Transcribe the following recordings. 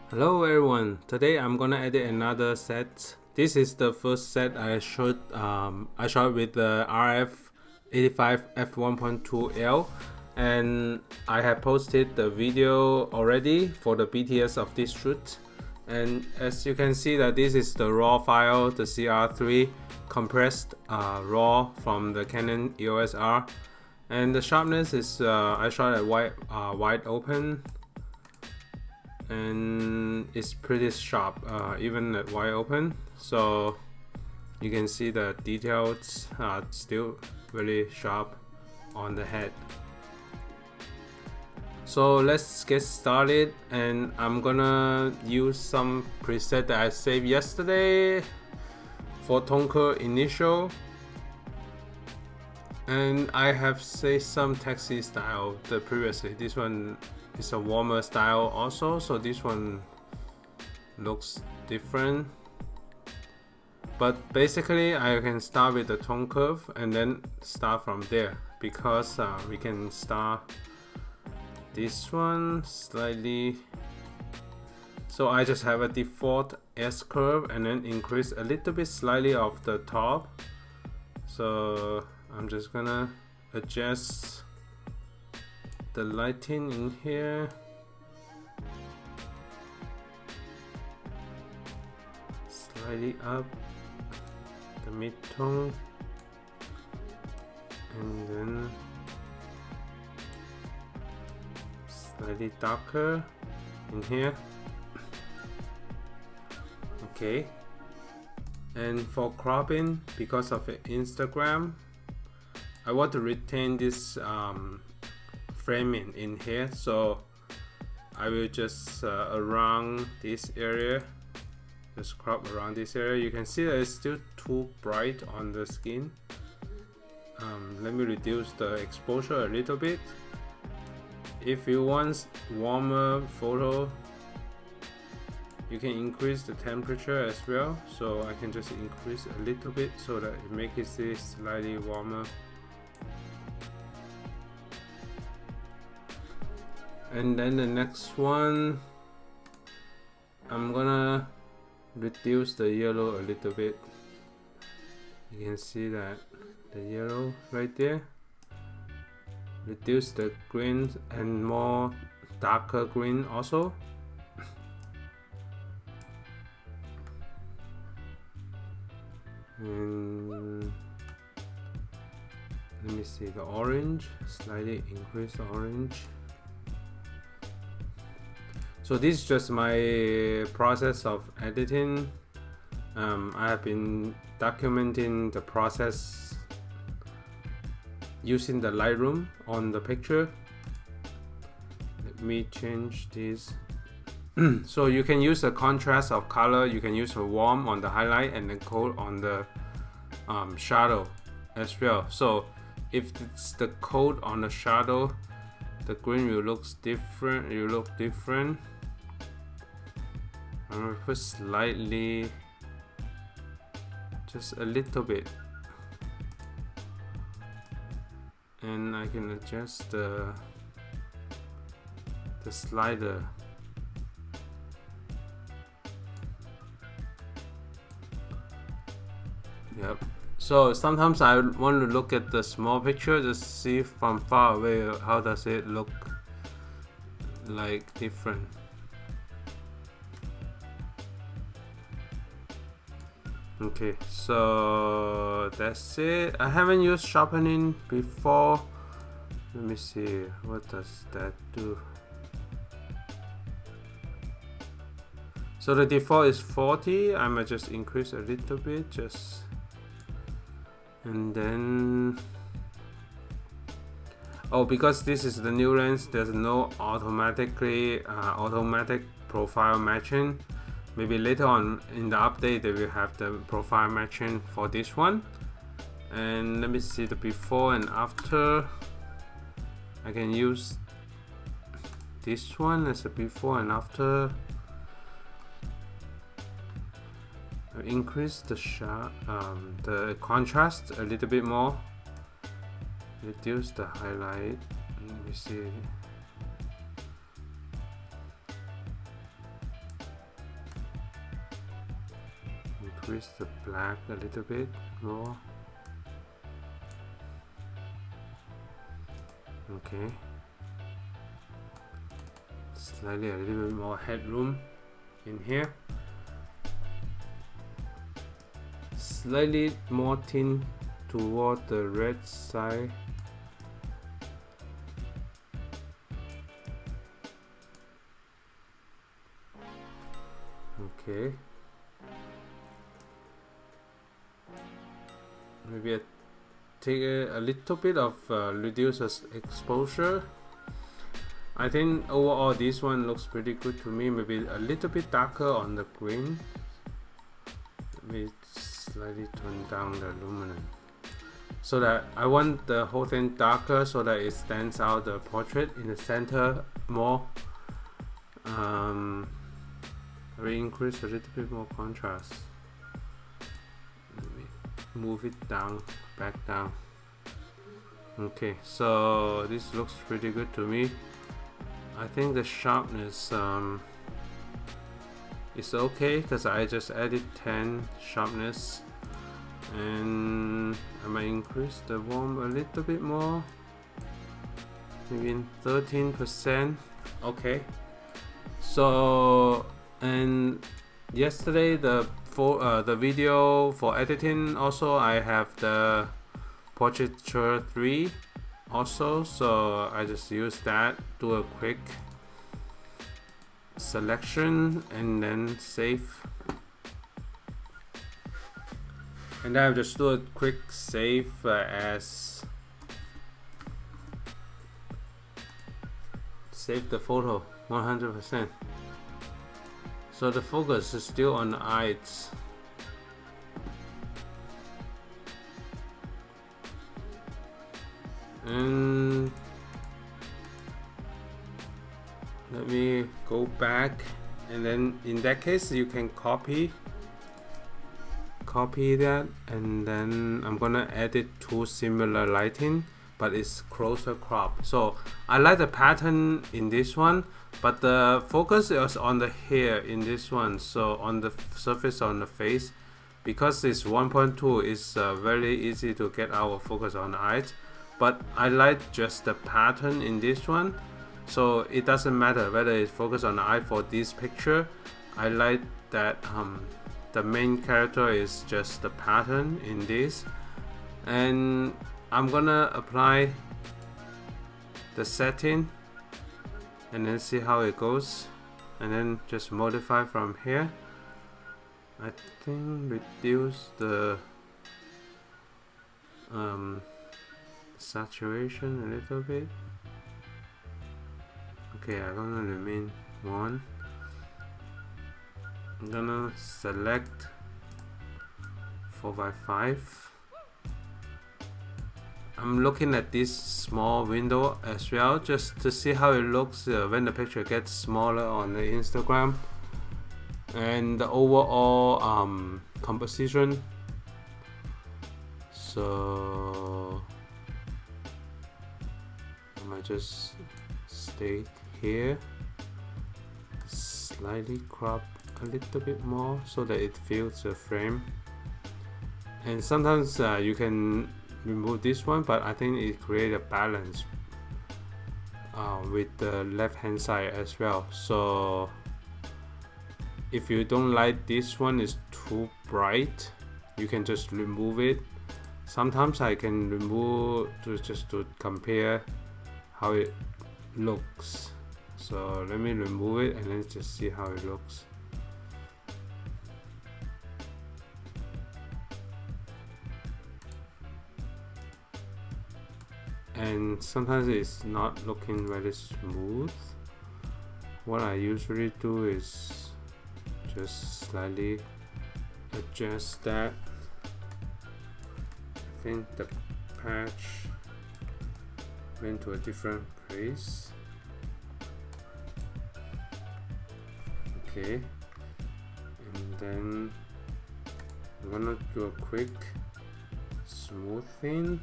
Hello everyone, today I'm gonna edit another set. This is the first set I shot with the RF 85 F1.2 L, and I have posted the video already for the BTS of this shoot. And as you can see that this is the raw file, the CR3 compressed raw from the Canon EOS R, and the sharpness is I shot at wide open, and it's pretty sharp even at wide open, so you can see the details are still really sharp on the head. So let's get started, and I'm gonna use some preset that I saved yesterday for tone curve initial, and I have saved some taxi style previously. This one is a warmer style also, so this one looks different, but basically I can start with the tone curve and then start from there, because we can start this one slightly. So I just have a default S curve and then increase a little bit slightly of the top. So I'm just gonna adjust the lighting in here, slightly up the mid-tone, and then slightly darker in here. Okay, and for cropping, because of Instagram, I want to retain this framing in here, so I will just around this area, just crop around this area. You can see that it's still too bright on the skin. Let me reduce the exposure a little bit. If you want warmer photo, you can increase the temperature as well, so I can just increase a little bit so that it makes it slightly warmer. And then the next one, I'm gonna reduce the yellow a little bit. You can see that the yellow right there. Reduce the green and more darker green also. And let me see the orange, slightly increase the orange. So this is just my process of editing. I have been documenting the process using the Lightroom on the picture. Let me change this. So you can use the contrast of color, you can use a warm on the highlight and then cold on the shadow as well. So if it's the cold on the shadow, the green will look different. I'm gonna put slightly, just a little bit, and I can adjust the slider. Yep. So sometimes I want to look at the small picture, just see from far away how does it look like different. Okay, so that's it. I haven't used sharpening before. Let me see, what does that do? So the default is 40. I might just increase a little bit, and then because this is the new lens, there's no automatic profile matching. Maybe later on in the update they will have the profile matching for this one. And let me see the before and after. I can use this one as a before and after. Increase the contrast a little bit more. Reduce the highlight. Let me see. increase the black a little bit more. Okay, slightly a little bit more headroom in here, slightly more tint toward the red side. Okay, maybe I take a little bit of reduce exposure. I think overall this one looks pretty good to me. Maybe a little bit darker on the green. Let me slightly tone down the luminance so that I want the whole thing darker so that it stands out the portrait in the center more. We increase a little bit more contrast. Let me move it down, back down. Okay, so this looks pretty good to me. I think the sharpness is okay because I just added 10 sharpness, and I might increase the warmth a little bit more, maybe 13%. Okay, so and yesterday the video for editing also I have the Portraiture 3 also, so I just use that, do a quick selection and then save, and then I just do a quick save as save the photo 100%. So the focus is still on the eyes. And let me go back, and then in that case you can copy that, and then I'm gonna edit two similar lighting, but it's closer crop. So I like the pattern in this one, but the focus is on the hair in this one, so on the surface on the face, because it's 1.2 it's very easy to get our focus on the eyes. But I like just the pattern in this one, so it doesn't matter whether it's focused on the eye for this picture. I like that the main character is just the pattern in this, and I'm gonna apply the setting and then see how it goes, and then just modify from here. I think reduce the saturation a little bit. Okay, I'm gonna remain 1. I'm gonna select 4x5. I'm looking at this small window as well, just to see how it looks when the picture gets smaller on the Instagram, and the overall composition. So I might just stay here, slightly crop a little bit more so that it fills the frame. And sometimes you can remove this one, but I think it creates a balance with the left hand side as well. So if you don't like this one is too bright, you can just remove it. Sometimes I can remove just to compare how it looks. So let me remove it and let's just see how it looks. And sometimes it's not looking very smooth. What I usually do is just slightly adjust that. I think the patch went to a different place. Okay, and then I'm gonna do a quick smoothing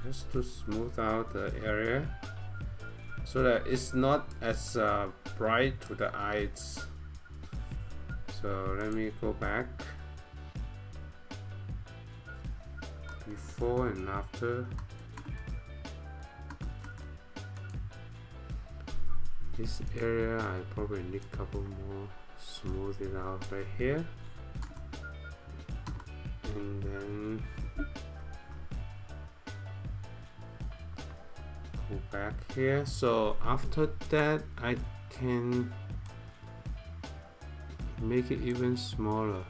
just to smooth out the area so that it's not as bright to the eyes. So let me go back before and after. This area I probably need a couple more, smooth it out right here, and then go back here. So after that I can make it even smaller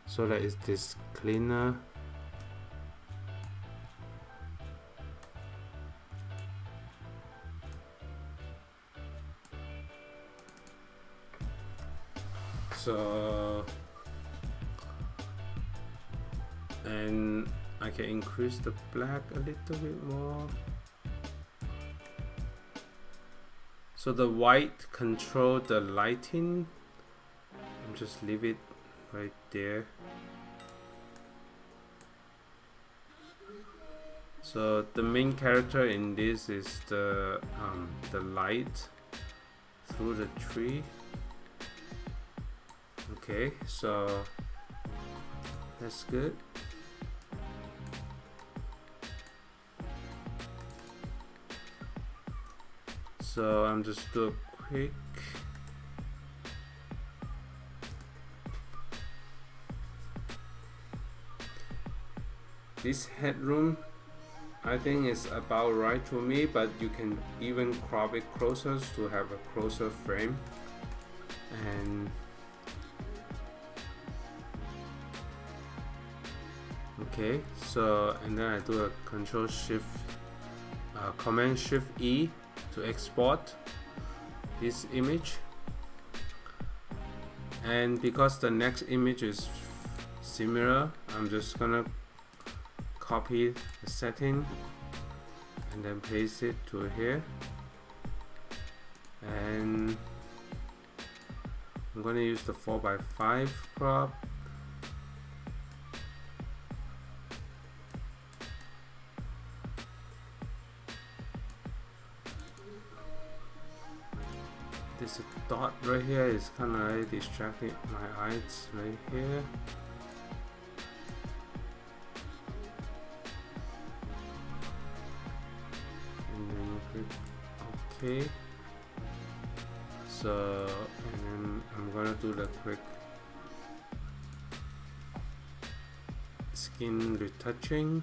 so that it's this cleaner. So, and I can increase the black a little bit more. So the white control the lighting. Just leave it right there. So the main character in this is the light through the tree. Okay, so that's good. So I'm just do a quick this headroom. I think is about right to me, but you can even crop it closer to have a closer frame. And okay, so and then I do a Control Shift, Command Shift E to export this image. And because the next image is similar, I'm just gonna copy the setting and then paste it to here, and I'm gonna use the 4:5 crop. This dot right here is kind of distracting my eyes right here. And then click OK. So, and then I'm gonna do the quick skin retouching.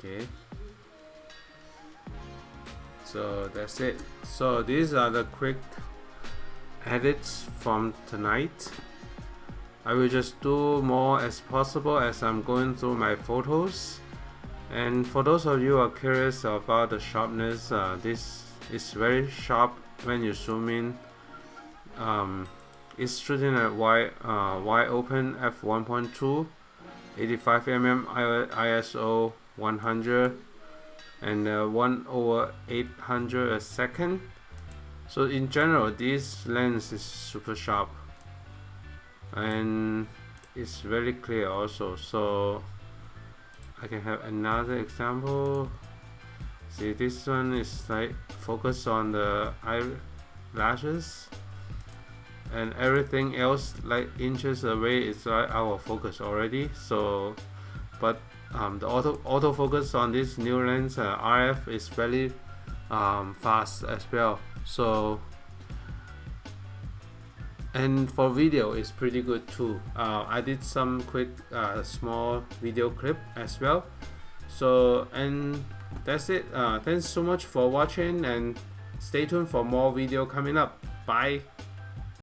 Okay, so that's it. So these are the quick edits from tonight. I will just do more as possible as I'm going through my photos. And for those of you who are curious about the sharpness, this is very sharp when you zoom in. It's shooting at wide open f1.2, 85mm ISO 100 and 1/800 a second. So in general, this lens is super sharp and it's very clear also. So I can have another example. See, this one is like focus on the eyelashes, and everything else like inches away is like out of focus already. So but the autofocus on this new lens RF is very fast as well. So, and for video it's pretty good too. I did some quick small video clip as well. So, and that's it. Thanks so much for watching, and stay tuned for more video coming up. Bye.